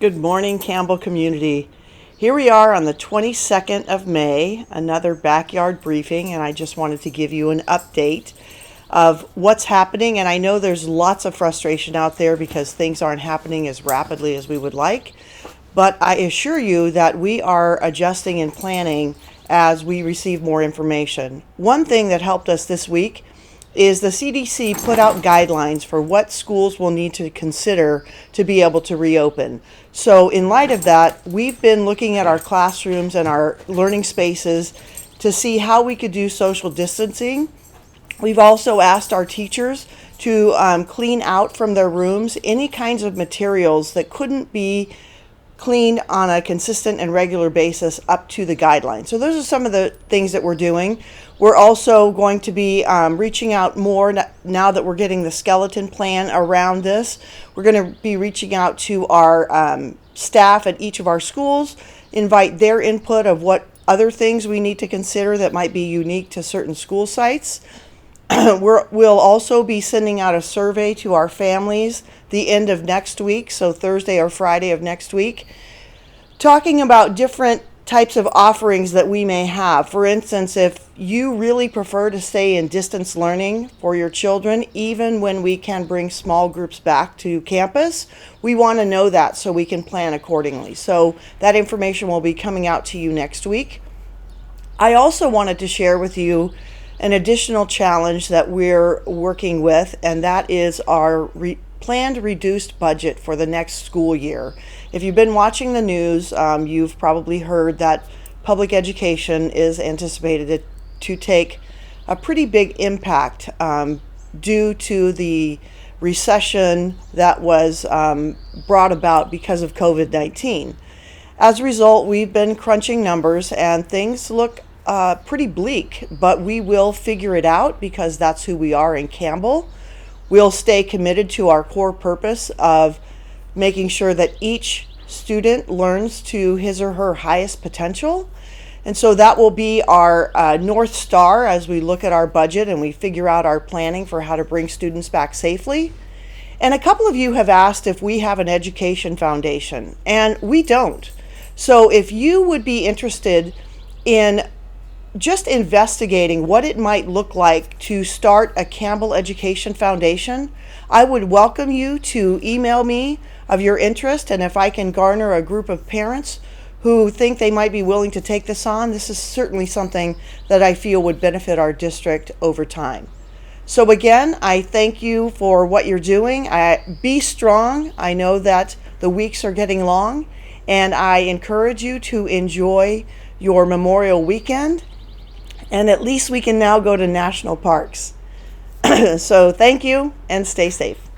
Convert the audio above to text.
Good morning, Campbell community. Here we are on the 22nd of May, another backyard briefing, and I just wanted to give you an update of what's happening. And I know there's lots of frustration out there because things aren't happening as rapidly as we would like, but I assure you that we are adjusting and planning as we receive more information. One thing that helped us this week is the CDC put out guidelines for what schools will need to consider to be able to reopen. So in light of that, we've been looking at our classrooms and our learning spaces to see how we could do social distancing. We've also asked our teachers to clean out from their rooms any kinds of materials that couldn't be cleaned on a consistent and regular basis up to the guidelines. So those are some of the things that we're doing. We're also going to be reaching out more now that we're getting the skeleton plan around this. We're going to be reaching out to our staff at each of our schools, invite their input of what other things we need to consider that might be unique to certain school sites. We'll also be sending out a survey to our families the end of next week, so Thursday or Friday of next week, talking about different types of offerings that we may have. For instance, if you really prefer to stay in distance learning for your children, even when we can bring small groups back to campus, we want to know that so we can plan accordingly. So that information will be coming out to you next week. I also wanted to share with you an additional challenge that we're working with, and that is our planned reduced budget for the next school year. If you've been watching the news, you've probably heard that public education is anticipated to take a pretty big impact due to the recession that was brought about because of COVID-19. As a result, we've been crunching numbers and things look pretty bleak, but we will figure it out because that's who we are in Campbell. We'll stay committed to our core purpose of making sure that each student learns to his or her highest potential. And so that will be our North Star as we look at our budget and we figure out our planning for how to bring students back safely. And a couple of you have asked if we have an education foundation, and we don't. So if you would be interested in just investigating what it might look like to start a Campbell Education Foundation, I would welcome you to email me of your interest, and if I can garner a group of parents who think they might be willing to take this on, this is certainly something that I feel would benefit our district over time. So again, I thank you for what you're doing. Be strong. I know that the weeks are getting long, and I encourage you to enjoy your Memorial Weekend. And at least we can now go to national parks. So thank you and stay safe.